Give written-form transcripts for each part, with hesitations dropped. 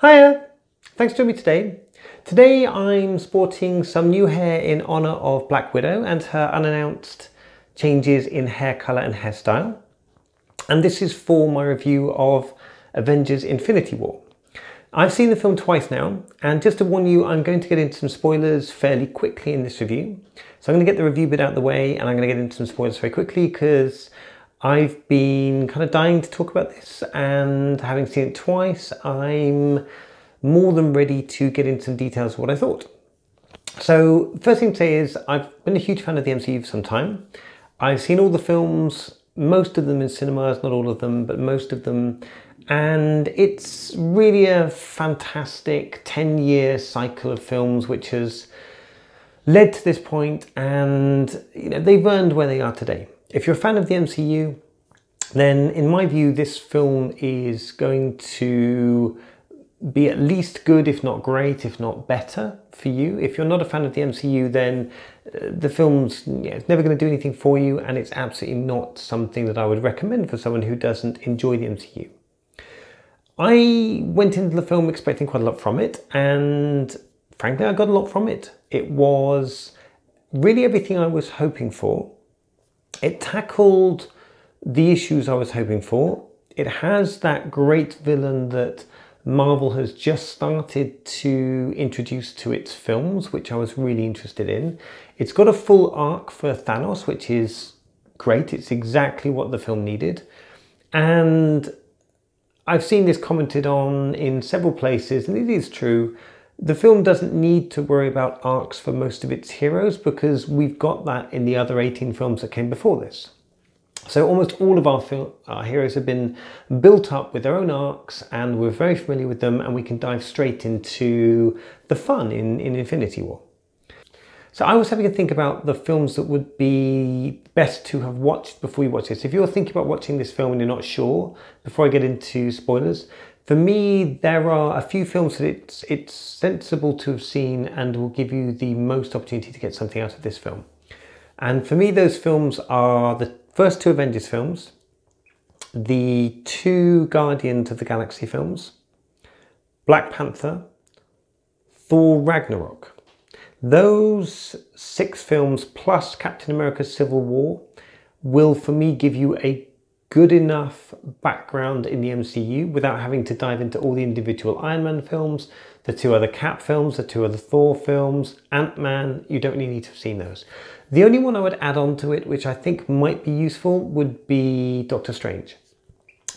Hiya! Thanks for joining me today. Today I'm sporting some new hair in honour of Black Widow and her unannounced changes in hair colour and hairstyle. And this is for my review of Avengers Infinity War. I've seen the film twice now, and just to warn you, I'm going to get into some spoilers fairly quickly in this review. So I'm going to get the review bit out of the way, and I'm going to get into some spoilers very quickly because I've been kind of dying to talk about this, and having seen it twice, I'm more than ready to get into some details of what I thought. So first thing to say is I've been a huge fan of the MCU for some time. I've seen all the films, most of them in cinemas, not all of them, but most of them. And it's really a fantastic 10-year cycle of films which has led to this point, and they've earned where they are today. If you're a fan of the MCU, then in my view, this film is going to be at least good, if not great, if not better for you. If you're not a fan of the MCU, then the film's it's never going to do anything for you, and it's absolutely not something that I would recommend for someone who doesn't enjoy the MCU. I went into the film expecting quite a lot from it, and frankly, I got a lot from it. It was really everything I was hoping for. It tackled the issues I was hoping for. It has that great villain that Marvel has just started to introduce to its films, which I was really interested in. It's got a full arc for Thanos, which is great. It's exactly what the film needed. And I've seen this commented on in several places, and it is true. The film doesn't need to worry about arcs for most of its heroes because we've got that in the other 18 films that came before this. So almost all of our heroes have been built up with their own arcs, and we're very familiar with them, and we can dive straight into the fun in Infinity War. So I was having to think about the films that would be best to have watched before you watch this. If you're thinking about watching this film and you're not sure, before I get into spoilers, for me, there are a few films that it's sensible to have seen and will give you the most opportunity to get something out of this film. And for me, those films are the first two Avengers films, the two Guardians of the Galaxy films, Black Panther, Thor Ragnarok. Those 6 films plus Captain America Civil War will, for me, give you a good enough background in the MCU without having to dive into all the individual Iron Man films, the 2 other Cap films, the 2 other Thor films, Ant-Man. You don't really need to have seen those. The only one I would add on to it, which I think might be useful, would be Doctor Strange.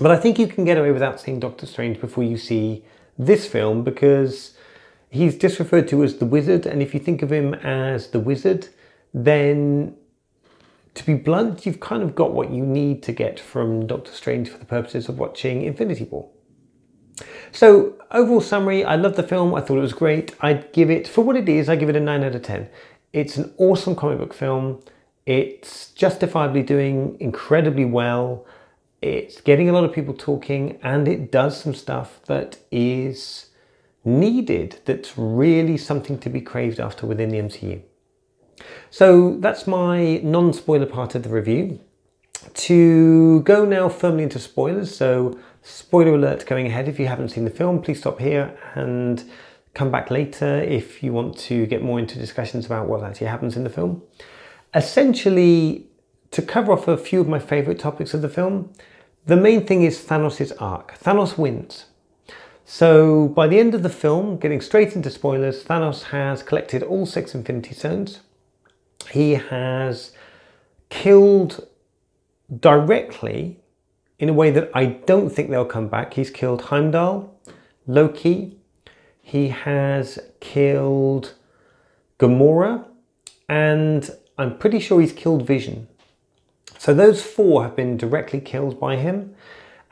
But I think you can get away without seeing Doctor Strange before you see this film, because he's just referred to as the Wizard, and if you think of him as the Wizard, then to be blunt, you've kind of got what you need to get from Doctor Strange for the purposes of watching Infinity War. So, overall summary, I love the film. I thought it was great. I'd give it, for what it is, I give it a 9 out of 10. It's an awesome comic book film. It's justifiably doing incredibly well. It's getting a lot of people talking, and it does some stuff that is needed, that's really something to be craved after within the MCU. So that's my non-spoiler part of the review. To go now firmly into spoilers, so spoiler alert going ahead. If you haven't seen the film, please stop here and come back later if you want to get more into discussions about what actually happens in the film. Essentially, to cover off a few of my favourite topics of the film, the main thing is Thanos' arc. Thanos wins. So by the end of the film, getting straight into spoilers, Thanos has collected all 6 Infinity Stones. He has killed directly, in a way that I don't think they'll come back. He's killed Heimdall, Loki. He has killed Gamora, and I'm pretty sure he's killed Vision. So those 4 have been directly killed by him.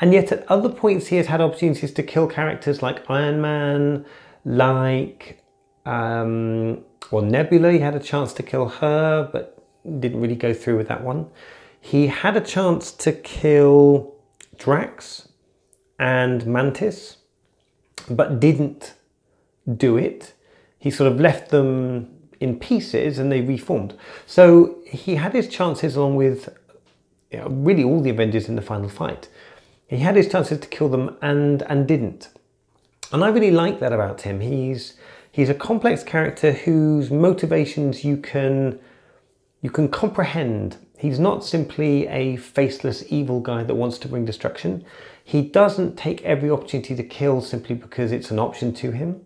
And yet at other points he has had opportunities to kill characters like Iron Man, like Nebula. He had a chance to kill her, but didn't really go through with that one. He had a chance to kill Drax and Mantis, but didn't do it. He sort of left them in pieces and they reformed. So he had his chances along with really all the Avengers in the final fight. He had his chances to kill them and didn't. And I really like that about him. He's a complex character whose motivations you can comprehend. He's not simply a faceless evil guy that wants to bring destruction. He doesn't take every opportunity to kill simply because it's an option to him.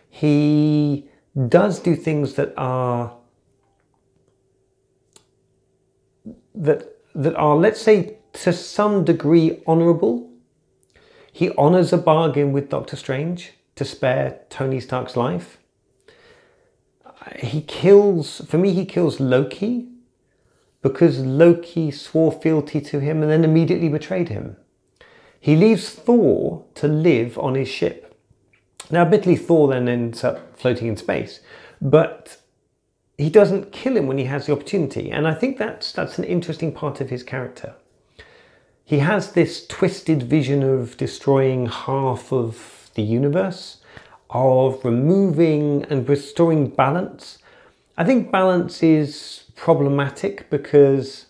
He does do things that are let's say, to some degree honourable. He honours a bargain with Doctor Strange to spare Tony Stark's life. For me, he kills Loki because Loki swore fealty to him and then immediately betrayed him. He leaves Thor to live on his ship. Now, admittedly, Thor then ends up floating in space, but he doesn't kill him when he has the opportunity. And I think that's an interesting part of his character. He has this twisted vision of destroying half of the universe, of removing and restoring balance. I think balance is problematic because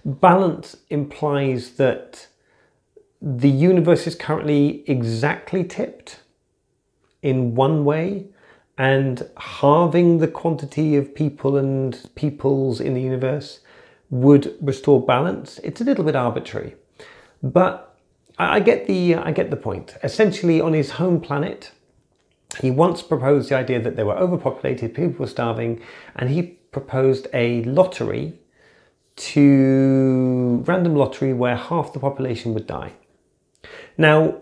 balance implies that the universe is currently exactly tipped in one way, and halving the quantity of people and peoples in the universe would restore balance. It's a little bit arbitrary, but I get the point. Essentially, on his home planet, he once proposed the idea that they were overpopulated, people were starving, and he proposed a random lottery where half the population would die. Now,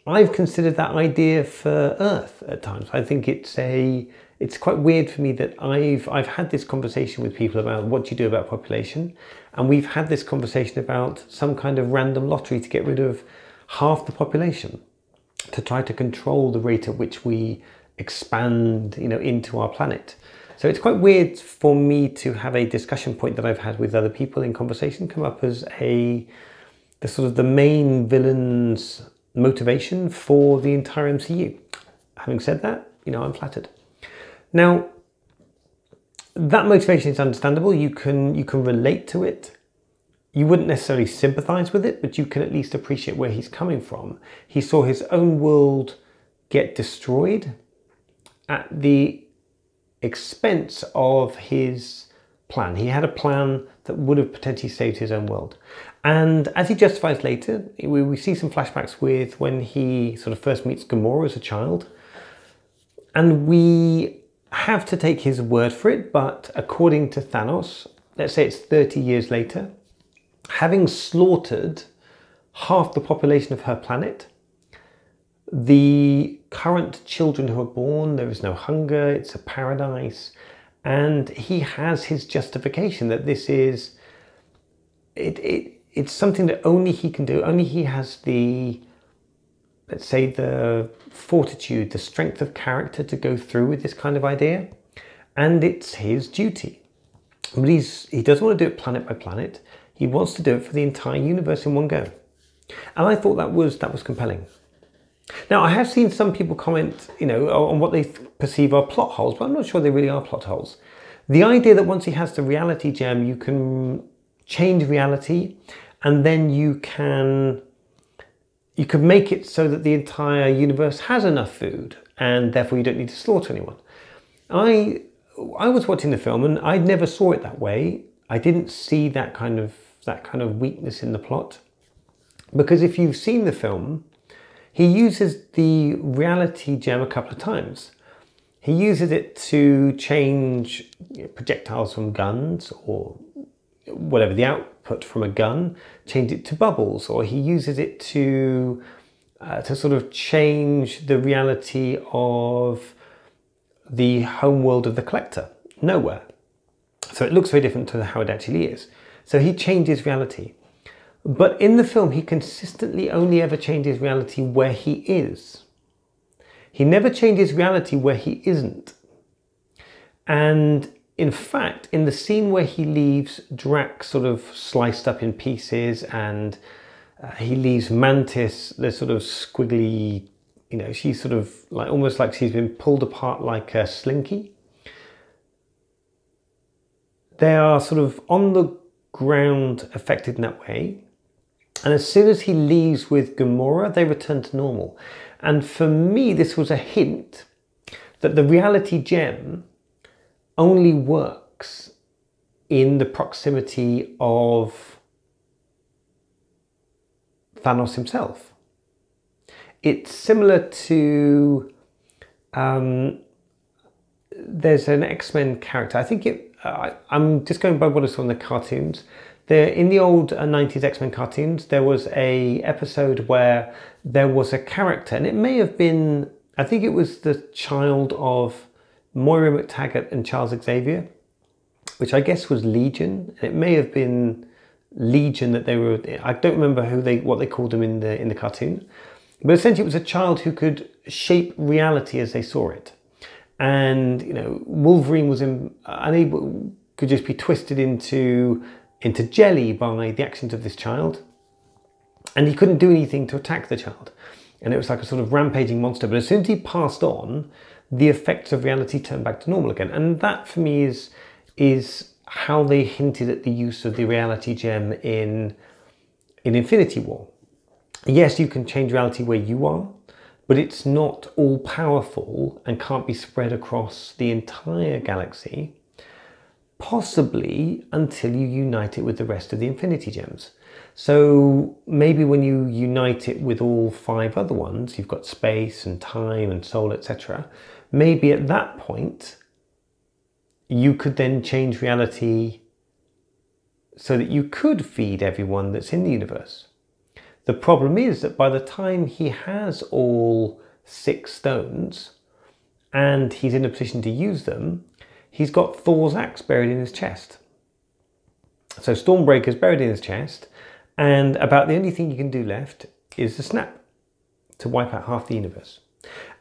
I've considered that idea for Earth at times. I think it's quite weird for me that I've had this conversation with people about what do you do about population, and we've had this conversation about some kind of random lottery to get rid of half the population, to try to control the rate at which we expand, into our planet. So it's quite weird for me to have a discussion point that I've had with other people in conversation come up as the main villain's motivation for the entire MCU. Having said that, I'm flattered. Now, that motivation is understandable. You can relate to it. You wouldn't necessarily sympathize with it, but you can at least appreciate where he's coming from. He saw his own world get destroyed at the expense of his plan. He had a plan that would have potentially saved his own world. And as he justifies later, we see some flashbacks with when he sort of first meets Gamora as a child. And we have to take his word for it, but according to Thanos, let's say it's 30 years later, having slaughtered half the population of her planet, the current children who are born, there is no hunger, it's a paradise, and he has his justification that this is, it's something that only he can do, only he has the, let's say, the fortitude, the strength of character to go through with this kind of idea, and it's his duty. But he doesn't want to do it planet by planet. He wants to do it for the entire universe in one go. And I thought that was compelling. Now, I have seen some people comment, on what they perceive are plot holes, but I'm not sure they really are plot holes. The idea that once he has the reality gem, you can change reality, and then you can make it so that the entire universe has enough food, and therefore you don't need to slaughter anyone. I was watching the film, and I never saw it that way. I didn't see that kind of weakness in the plot, because if you've seen the film, he uses the reality gem a couple of times. He uses it to change projectiles from guns, or whatever the output from a gun, change it to bubbles, or he uses it to sort of change the reality of the home world of the collector, Nowhere. So it looks very different to how it actually is. So he changes reality. But in the film, he consistently only ever changes reality where he is. He never changes reality where he isn't. And in fact, in the scene where he leaves Drax sort of sliced up in pieces, and he leaves Mantis, the sort of squiggly, she's sort of like almost like she's been pulled apart like a slinky. They are sort of on the ground affected in that way. And as soon as he leaves with Gamora, they return to normal. And for me, this was a hint that the reality gem only works in the proximity of Thanos himself. It's similar to, there's an X-Men character, I think I'm just going by what I saw in the cartoons. In the old 90s X-Men cartoons, there was a episode where there was a character, and it may have been, I think it was the child of Moira McTaggart and Charles Xavier, which I guess was Legion. It may have been Legion that they were, I don't remember what they called them in the cartoon. But essentially it was a child who could shape reality as they saw it. And, you know, Wolverine was unable, could just be twisted into jelly by the actions of this child, and he couldn't do anything to attack the child, and it was like a sort of rampaging monster. But as soon as he passed on, the effects of reality turned back to normal again. And that for me is how they hinted at the use of the reality gem in Infinity War. Yes, you can change reality where you are, but it's not all powerful and can't be spread across the entire galaxy. Possibly until you unite it with the rest of the Infinity Gems. So maybe when you unite it with all 5 other ones, you've got space and time and soul, etc. Maybe at that point, you could then change reality so that you could feed everyone that's in the universe. The problem is that by the time he has all 6 stones and he's in a position to use them, he's got Thor's axe buried in his chest. So Stormbreaker's buried in his chest, and about the only thing you can do left is the snap to wipe out half the universe.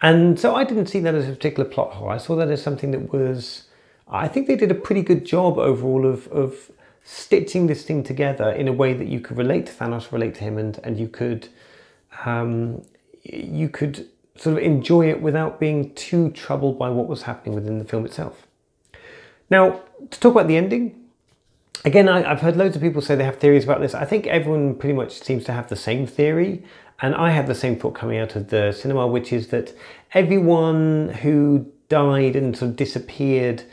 And so I didn't see that as a particular plot hole. I saw that as something that was, I think they did a pretty good job overall of stitching this thing together in a way that you could relate to Thanos, relate to him, and you could sort of enjoy it without being too troubled by what was happening within the film itself. Now, to talk about the ending, again, I've heard loads of people say they have theories about this. I think everyone pretty much seems to have the same theory, and I had the same thought coming out of the cinema, which is that everyone who died and sort of disappeared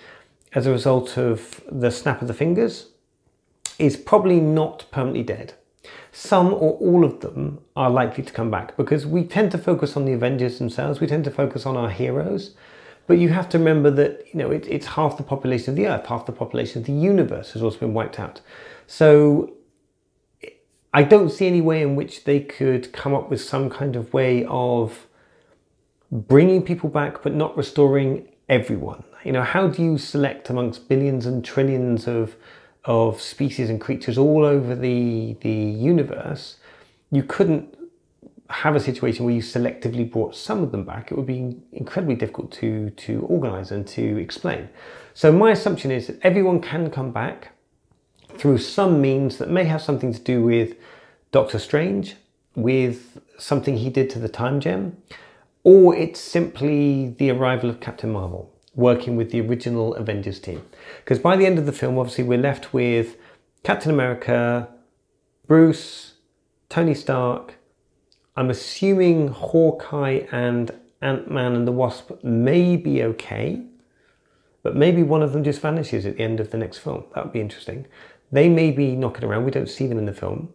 as a result of the snap of the fingers is probably not permanently dead. Some or all of them are likely to come back, because we tend to focus on the Avengers themselves, we tend to focus on our heroes. But you have to remember that, you know, it's half the population of the Earth, half the population of the universe has also been wiped out. So I don't see any way in which they could come up with some kind of way of bringing people back but not restoring everyone. You know, how do you select amongst billions and trillions of species and creatures all over the universe? You couldn't have a situation where you selectively brought some of them back. It would be incredibly difficult to organise and to explain. So my assumption is that everyone can come back through some means that may have something to do with Doctor Strange, with something he did to the Time Gem, or it's simply the arrival of Captain Marvel working with the original Avengers team. Because by the end of the film, obviously, we're left with Captain America, Bruce, Tony Stark. I'm assuming Hawkeye and Ant-Man and the Wasp may be okay, but maybe one of them just vanishes at the end of the next film. That would be interesting. They may be knocking around. We don't see them in the film.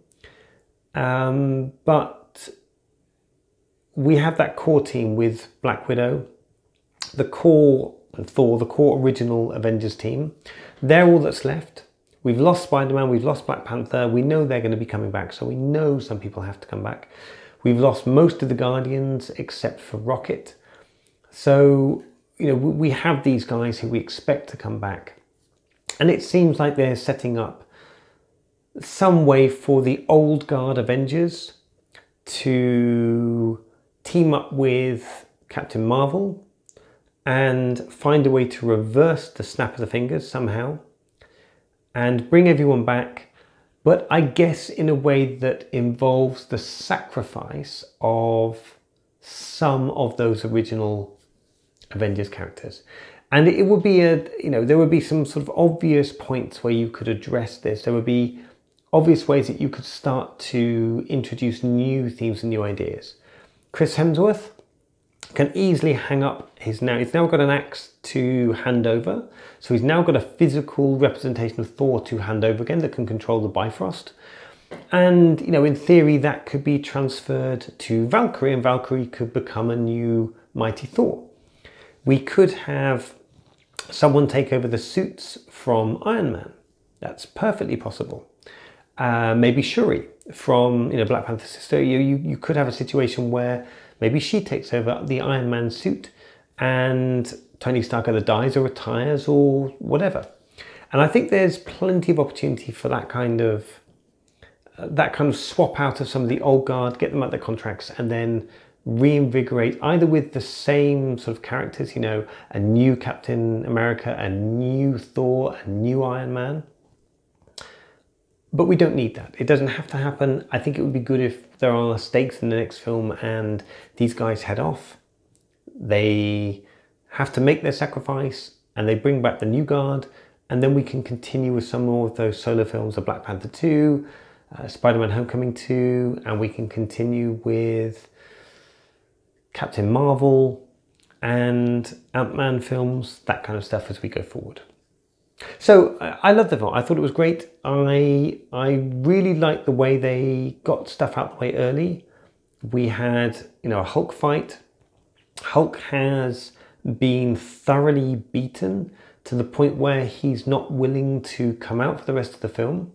But we have that core team with Black Widow, the core, and Thor, the core original Avengers team. They're all that's left. We've lost Spider-Man, we've lost Black Panther. We know they're going to be coming back, so we know some people have to come back. We've lost most of the Guardians except for Rocket. So, you know, we have these guys who we expect to come back. And it seems like they're setting up some way for the old guard Avengers to team up with Captain Marvel and find a way to reverse the snap of the fingers somehow and bring everyone back, but I guess in a way that involves the sacrifice of some of those original Avengers characters. And it would be there would be some sort of obvious points where you could address this. There would be obvious ways that you could start to introduce new themes and new ideas. Chris Hemsworth can easily hang up he's now got an axe to hand over, so he's now got a physical representation of Thor to hand over again that can control the Bifrost. And you know, in theory that could be transferred to Valkyrie, and Valkyrie could become a new mighty Thor. We could have someone take over the suits from Iron Man. That's perfectly possible. Maybe Shuri from, you know, Black Panther's sister. You could have a situation where maybe she takes over the Iron Man suit and Tony Stark either dies or retires or whatever. And I think there's plenty of opportunity for that kind of swap out of some of the old guard, get them out their contracts, and then reinvigorate either with the same sort of characters, you know, a new Captain America, a new Thor, a new Iron Man. But we don't need that. It doesn't have to happen. I think it would be good if there are stakes in the next film and these guys head off. They have to make their sacrifice and they bring back the new guard, and then we can continue with some more of those solo films, the Black Panther 2, Spider-Man Homecoming 2, and we can continue with Captain Marvel and Ant-Man films, that kind of stuff as we go forward. So I love the film. I thought it was great. I really liked the way they got stuff out the way early. We had, you know, a Hulk fight. Hulk has been thoroughly beaten to the point where he's not willing to come out for the rest of the film.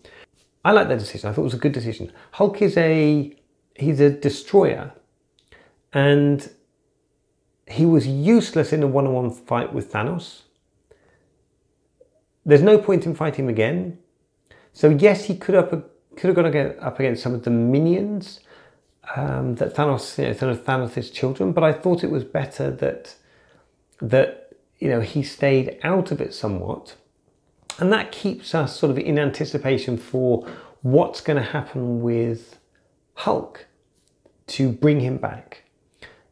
I like that decision. I thought it was a good decision. Hulk is he's a destroyer, and he was useless in a one-on-one fight with Thanos. There's no point in fighting him again. So yes, he could have gone up against some of the minions that Thanos, you know, some of Thanos' children. But I thought it was better that you know, he stayed out of it somewhat, and that keeps us sort of in anticipation for what's going to happen with Hulk to bring him back.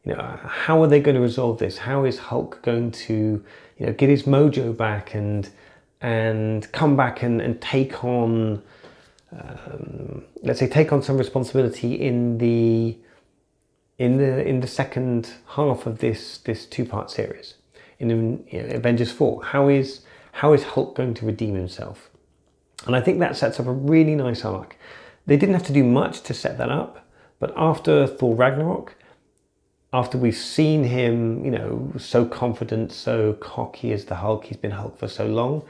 You know, how are they going to resolve this? How is Hulk going to, you know, get his mojo back and come back and take on, let's say, take on some responsibility in the second half of this two-part series in, you know, Avengers 4. How is Hulk going to redeem himself? And I think that sets up a really nice arc. They didn't have to do much to set that up, but after Thor Ragnarok, after we've seen him, you know, so confident, so cocky as the Hulk, he's been Hulk for so long,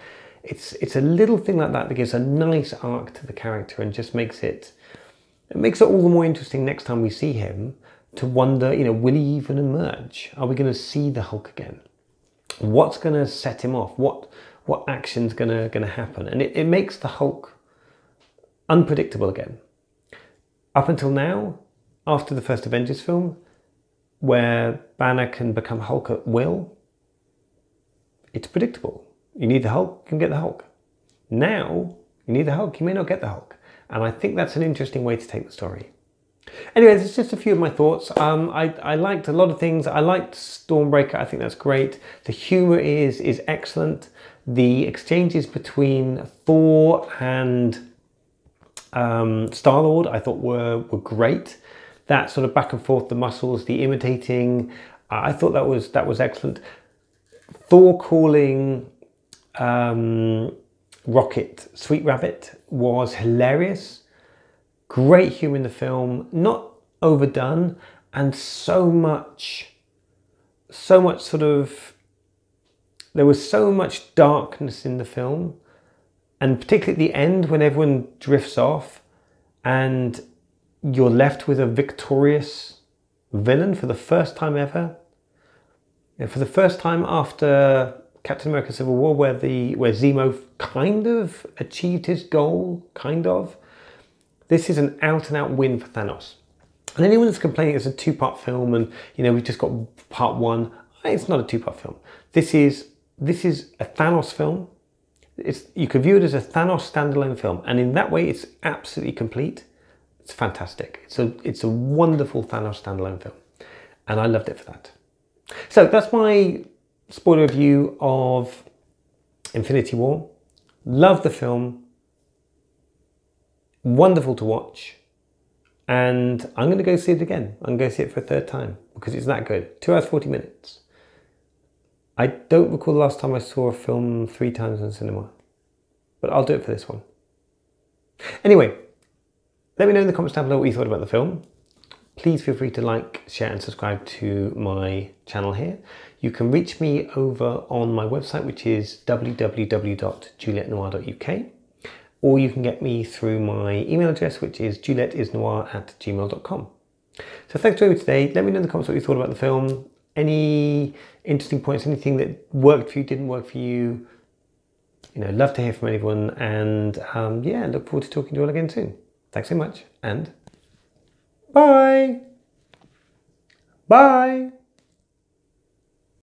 it's a little thing like that that gives a nice arc to the character and just makes it all the more interesting next time we see him, to wonder, you know, will he even emerge? Are we going to see the Hulk again? What's going to set him off? What action's going to happen? And it makes the Hulk unpredictable again. Up until now, after the first Avengers film, where Banner can become Hulk at will, it's predictable. You need the Hulk, you can get the Hulk. Now, you need the Hulk, you may not get the Hulk. And I think that's an interesting way to take the story. Anyway, there's just a few of my thoughts. I liked a lot of things. I liked Stormbreaker. I think that's great. The humor is excellent. The exchanges between Thor and Star-Lord I thought were great. That sort of back and forth, the muscles, the imitating, I thought that was excellent. Thor calling Rocket Sweet Rabbit was hilarious. Great humor in the film, not overdone, and so much sort of, there was so much darkness in the film, and particularly at the end when everyone drifts off and you're left with a victorious villain for the first time ever. And for the first time after Captain America Civil War, where Zemo kind of achieved his goal, kind of. This is an out-and-out win for Thanos. And anyone that's complaining it's a two-part film and, you know, we've just got part one, it's not a two-part film. This is a Thanos film. You could view it as a Thanos standalone film, and in that way it's absolutely complete. It's fantastic. It's a wonderful Thanos standalone film, and I loved it for that. So that's my spoiler review of Infinity War. Love the film. Wonderful to watch. And I'm going to go see it again. I'm going to go see it for a third time because it's that good. 2 hours, 40 minutes. I don't recall the last time I saw a film 3 times in the cinema, but I'll do it for this one. Anyway, let me know in the comments down below what you thought about the film. Please feel free to like, share and subscribe to my channel here. You can reach me over on my website, which is www.julietnoir.uk. Or you can get me through my email address, which is julietteisnoir@gmail.com. So thanks for joining me today. Let me know in the comments what you thought about the film. Any interesting points, anything that worked for you, didn't work for you. You know, love to hear from anyone. And yeah, look forward to talking to you all again soon. Thanks so much and bye. Bye.